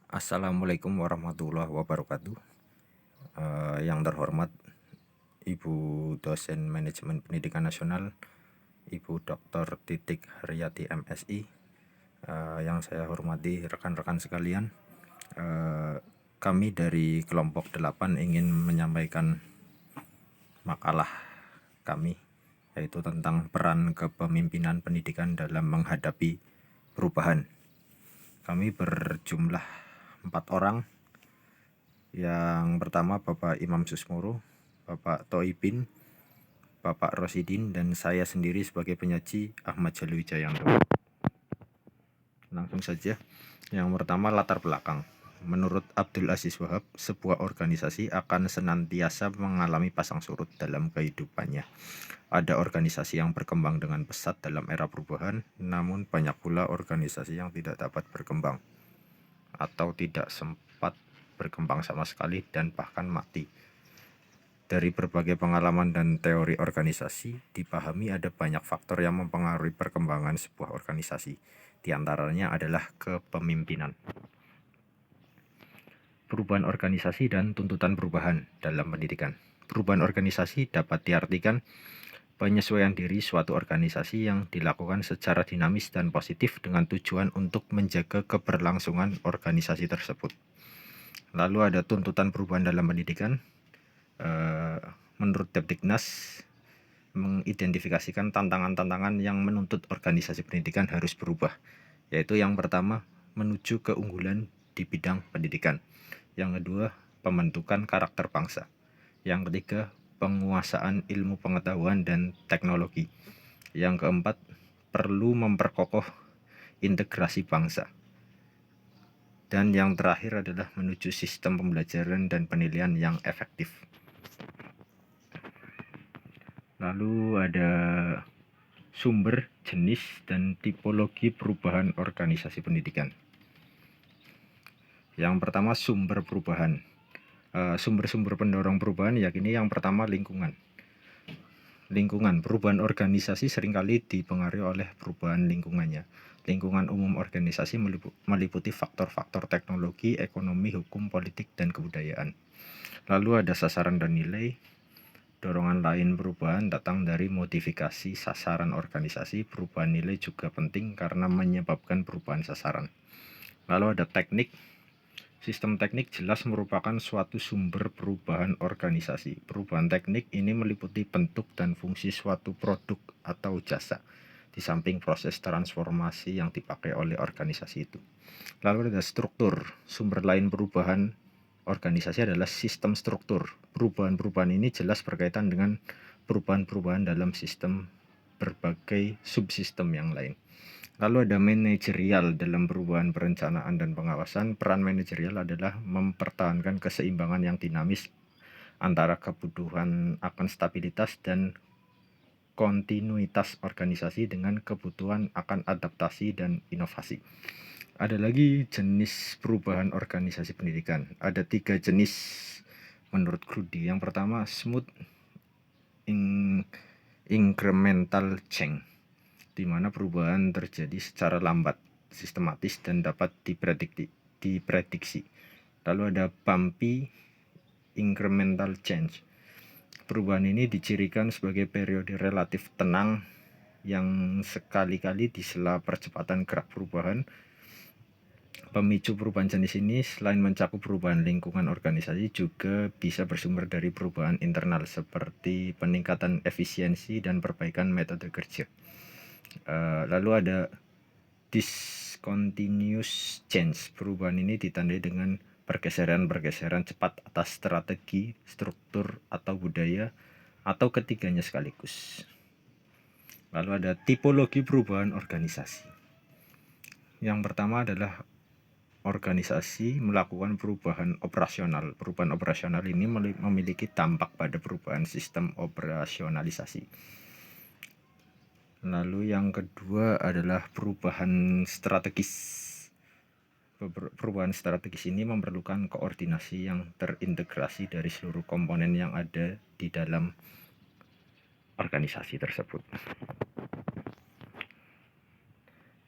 Assalamualaikum warahmatullahi wabarakatuh. Yang terhormat Ibu Dosen Manajemen Pendidikan Nasional, Ibu Dr. Titik Haryati MSI. Yang saya hormati rekan-rekan sekalian, kami dari kelompok 8 ingin menyampaikan makalah kami, yaitu tentang peran kepemimpinan pendidikan dalam menghadapi perubahan. Kami berjumlah 4 orang. Yang pertama Bapak Imam Susmoro, Bapak Toibin, Bapak Rosidin, dan saya sendiri sebagai penyaji Ahmad Jalwi Jayanto. Langsung saja. Yang pertama, latar belakang. Menurut Abdul Aziz Wahab, sebuah organisasi akan senantiasa mengalami pasang surut dalam kehidupannya. Ada organisasi yang berkembang dengan pesat dalam era perubahan, namun banyak pula organisasi yang tidak dapat berkembang atau tidak sempat berkembang sama sekali dan bahkan mati. Dari berbagai pengalaman dan teori organisasi, dipahami ada banyak faktor yang mempengaruhi perkembangan sebuah organisasi. Di antaranya adalah kepemimpinan. Perubahan organisasi dan tuntutan perubahan dalam pendidikan. Perubahan organisasi dapat diartikan penyesuaian diri suatu organisasi yang dilakukan secara dinamis dan positif dengan tujuan untuk menjaga keberlangsungan organisasi tersebut. Lalu ada tuntutan perubahan dalam pendidikan. Menurut Depdiknas, mengidentifikasikan tantangan-tantangan yang menuntut organisasi pendidikan harus berubah, yaitu yang pertama, menuju keunggulan di bidang pendidikan. Yang kedua, pembentukan karakter bangsa. Yang ketiga, penguasaan ilmu pengetahuan dan teknologi. Yang keempat, perlu memperkokoh integrasi bangsa. Dan yang terakhir adalah menuju sistem pembelajaran dan penilaian yang efektif. Lalu ada sumber, jenis, dan tipologi perubahan organisasi pendidikan. Yang pertama, sumber perubahan. Sumber-sumber pendorong perubahan yakni yang pertama lingkungan. Perubahan organisasi seringkali dipengaruhi oleh perubahan lingkungannya. Lingkungan umum organisasi meliputi faktor-faktor teknologi, ekonomi, hukum, politik, dan kebudayaan. Lalu ada sasaran dan nilai. Dorongan lain perubahan datang dari modifikasi sasaran organisasi. Perubahan nilai juga penting karena menyebabkan perubahan sasaran. Lalu ada teknik. Sistem teknik jelas merupakan suatu sumber perubahan organisasi. Perubahan teknik ini meliputi bentuk dan fungsi suatu produk atau jasa, di samping proses transformasi yang dipakai oleh organisasi itu. Lalu ada struktur. Sumber lain perubahan organisasi adalah sistem struktur. Perubahan-perubahan ini jelas berkaitan dengan perubahan-perubahan dalam sistem berbagai subsistem yang lain. Lalu ada manajerial. Dalam perubahan perencanaan dan pengawasan, peran manajerial adalah mempertahankan keseimbangan yang dinamis antara kebutuhan akan stabilitas dan kontinuitas organisasi dengan kebutuhan akan adaptasi dan inovasi. Ada lagi jenis perubahan organisasi pendidikan. Ada 3 jenis menurut Grudi. Yang pertama, smooth incremental change, di mana perubahan terjadi secara lambat, sistematis, dan dapat diprediksi. Lalu ada bumpy incremental change. Perubahan ini dicirikan sebagai periode relatif tenang yang sekali-kali di sela percepatan gerak perubahan. Pemicu perubahan jenis ini selain mencakup perubahan lingkungan organisasi juga bisa bersumber dari perubahan internal seperti peningkatan efisiensi dan perbaikan metode kerja. Lalu ada discontinuous change. Perubahan ini ditandai dengan pergeseran-pergeseran cepat atas strategi, struktur, atau budaya, atau ketiganya sekaligus. Lalu ada tipologi perubahan organisasi. Yang pertama adalah organisasi melakukan perubahan operasional. Perubahan operasional ini memiliki dampak pada perubahan sistem operasionalisasi. Lalu yang kedua adalah perubahan strategis. Perubahan strategis ini memerlukan koordinasi yang terintegrasi dari seluruh komponen yang ada di dalam organisasi tersebut.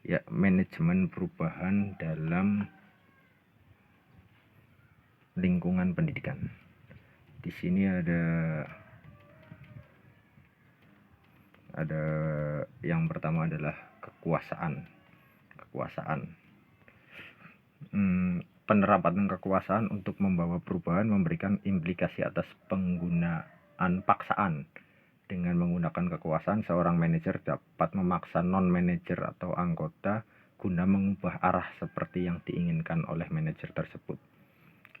Ya, manajemen perubahan dalam lingkungan pendidikan. Di sini ada yang pertama adalah kekuasaan. Penerapan kekuasaan untuk membawa perubahan memberikan implikasi atas penggunaan paksaan. Dengan menggunakan kekuasaan, seorang manajer dapat memaksa non-manajer atau anggota guna mengubah arah seperti yang diinginkan oleh manajer tersebut.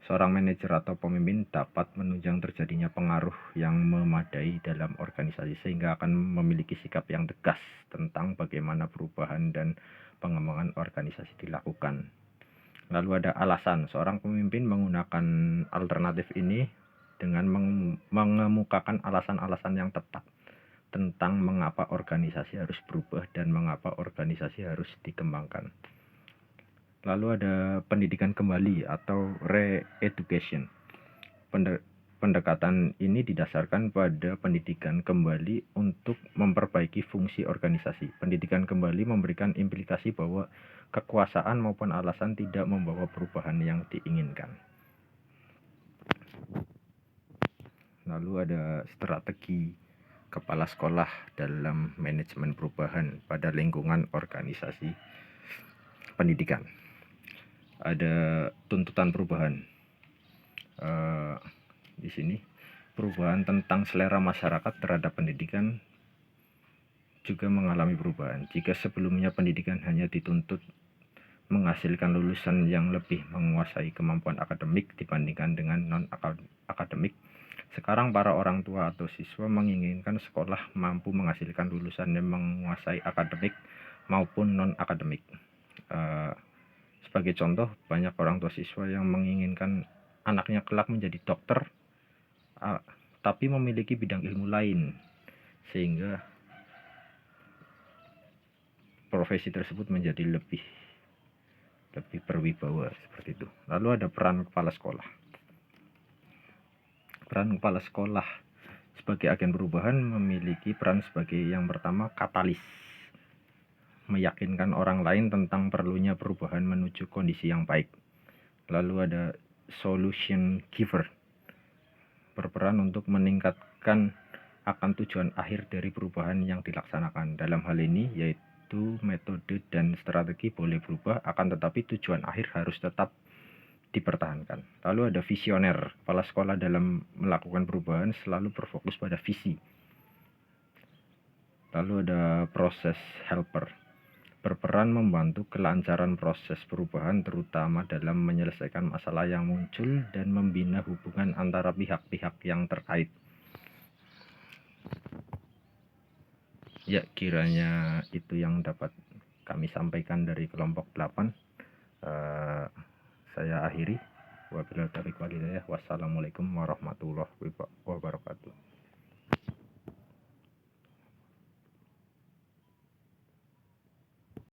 Seorang manajer atau pemimpin dapat menunjang terjadinya pengaruh yang memadai dalam organisasi sehingga akan memiliki sikap yang tegas tentang bagaimana perubahan dan pengembangan organisasi dilakukan. Lalu ada alasan. Seorang pemimpin menggunakan alternatif ini dengan mengemukakan alasan-alasan yang tepat tentang mengapa organisasi harus berubah dan mengapa organisasi harus dikembangkan. Lalu ada pendidikan kembali atau re-education. Pendekatan ini didasarkan pada pendidikan kembali untuk memperbaiki fungsi organisasi. Pendidikan kembali memberikan implikasi bahwa kekuasaan maupun alasan tidak membawa perubahan yang diinginkan. Lalu ada strategi kepala sekolah dalam manajemen perubahan pada lingkungan organisasi pendidikan. Ada tuntutan perubahan. Di sini perubahan tentang selera masyarakat terhadap pendidikan juga mengalami perubahan. Jika sebelumnya pendidikan hanya dituntut menghasilkan lulusan yang lebih menguasai kemampuan akademik dibandingkan dengan non-akademik, sekarang para orang tua atau siswa menginginkan sekolah mampu menghasilkan lulusan yang menguasai akademik maupun non-akademik. Sebagai contoh, banyak orang tua siswa yang menginginkan anaknya kelak menjadi dokter, tapi memiliki bidang ilmu lain, sehingga profesi tersebut menjadi lebih berwibawa seperti itu. Lalu ada peran kepala sekolah. Peran kepala sekolah sebagai agen perubahan memiliki peran sebagai yang pertama katalis, meyakinkan orang lain tentang perlunya perubahan menuju kondisi yang baik. Lalu ada solution giver, berperan untuk meningkatkan akan tujuan akhir dari perubahan yang dilaksanakan. Dalam hal ini yaitu metode dan strategi boleh berubah, akan tetapi tujuan akhir harus tetap dipertahankan. Lalu ada visioner. Kepala sekolah dalam melakukan perubahan selalu berfokus pada visi. Lalu ada proses helper, berperan membantu kelancaran proses perubahan terutama dalam menyelesaikan masalah yang muncul dan membina hubungan antara pihak-pihak yang terkait. Ya, kiranya itu yang dapat kami sampaikan dari kelompok 8. Saya akhiri. Wabillahi taufiq wal hidayah. Wassalamualaikum warahmatullahi wabarakatuh.